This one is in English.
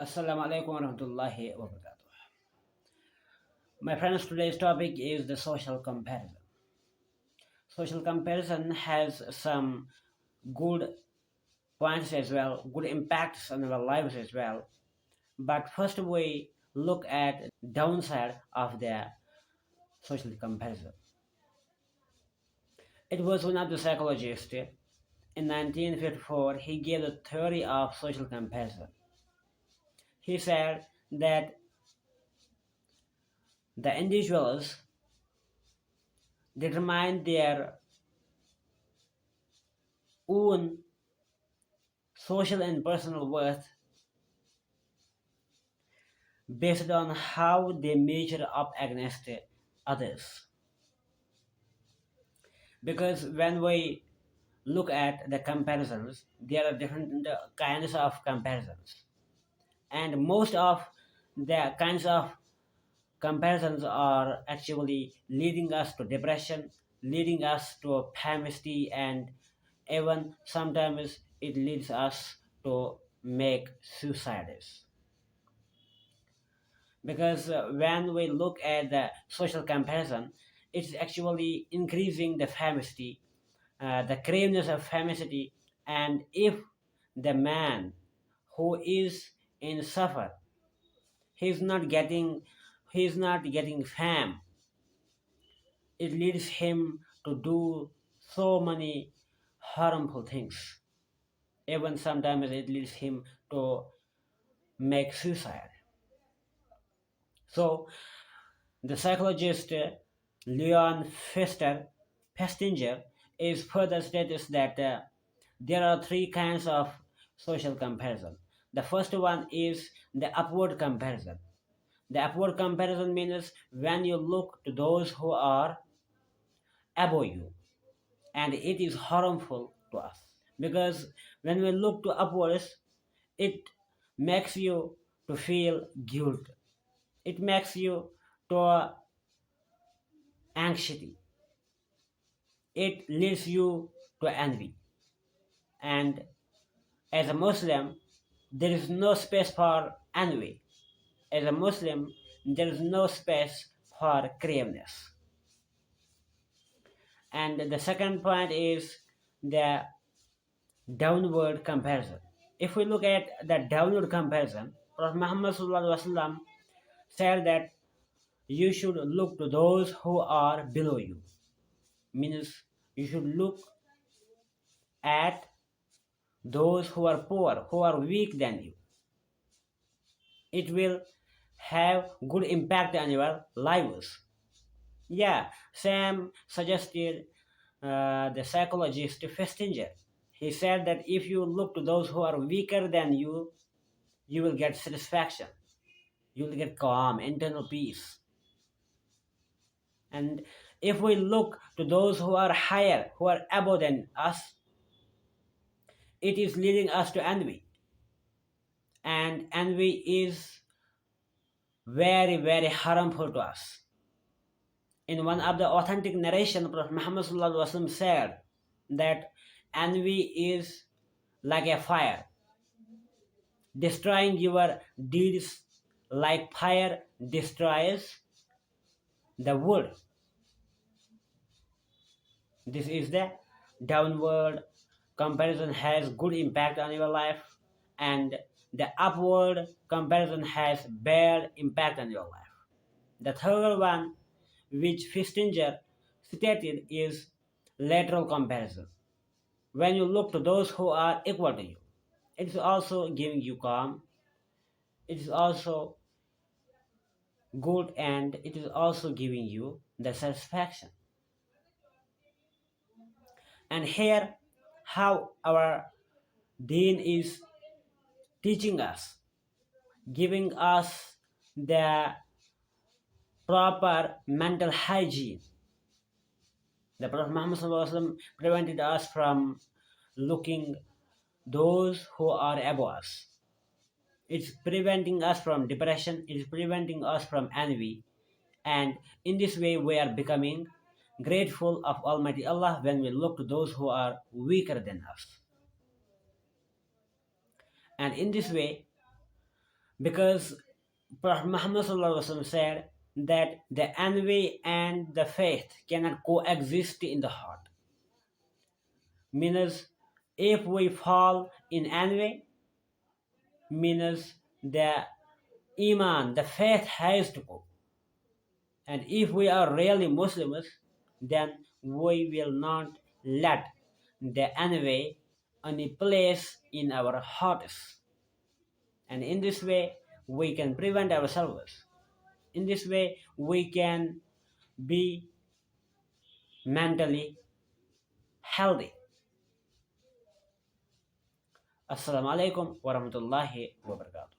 Assalamu alaikum warahmatullahi wabarakatuh. My friends, today's topic is the social comparison. Social comparison has some good points as well, good impacts on our lives as well. But first we look at downside of the social comparison. It was one of the psychologists in 1954. He gave the theory of social comparison. He said that the individuals determine their own social and personal worth based on how they measure up against others. Because when we look at the comparisons, there are different kinds of comparisons, and most of the kinds of comparisons are actually leading us to depression, leading us to pessimism, and even sometimes it leads us to make suicides. Because when we look at the social comparison, it's actually increasing the famicity, the craveness of famicity. And if the man who is in suffer, he's not getting fame, it leads him to do so many harmful things. Even sometimes it leads him to make suicide. So the psychologist Leon Festinger is further states that there are three kinds of social comparison. The first one is the upward comparison. The upward comparison means when you look to those who are above you, and it is harmful to us because when we look to upwards, it makes you to feel guilt. It makes you to anxiety. It leads you to envy. And as a Muslim, there is no space for envy. As a Muslim, there is no space for craveness. And the second point is the downward comparison. If we look at the downward comparison, Prophet Muhammad said that you should look to those who are below you. Means you should look at those who are poor, who are weak than you. It will have good impact on your lives. Yeah, Sam suggested the psychologist Festinger. He said that if you look to those who are weaker than you will get satisfaction. You will get calm, internal peace. And if we look to those who are higher, who are above than us, it is leading us to envy. And envy is very, very harmful to us. In one of the authentic narration, Prophet Muhammad said that envy is like a fire, destroying your deeds like fire destroys the wood. This is the downward comparison has good impact on your life, and the upward comparison has bad impact on your life. The third one, which Festinger stated, is lateral comparison. When you look to those who are equal to you, it is also giving you calm, it is also good, and it is also giving you the satisfaction. And here, how our Deen is teaching us, giving us the proper mental hygiene. The Prophet Muhammad prevented us from looking those who are above us. It's preventing us from depression, it's preventing us from envy. And in this way, we are becoming grateful of Almighty Allah when we look to those who are weaker than us. And in this way, because Prophet Muhammad said that the envy and the faith cannot coexist in the heart. Means if we fall in envy, means the iman, the faith has to go. And if we are really Muslims, then we will not let the envy any place in our hearts. And in this way, we can prevent ourselves. In this way, we can be mentally healthy. Assalamu alaikum wa rahmatullahi wa barakatuh.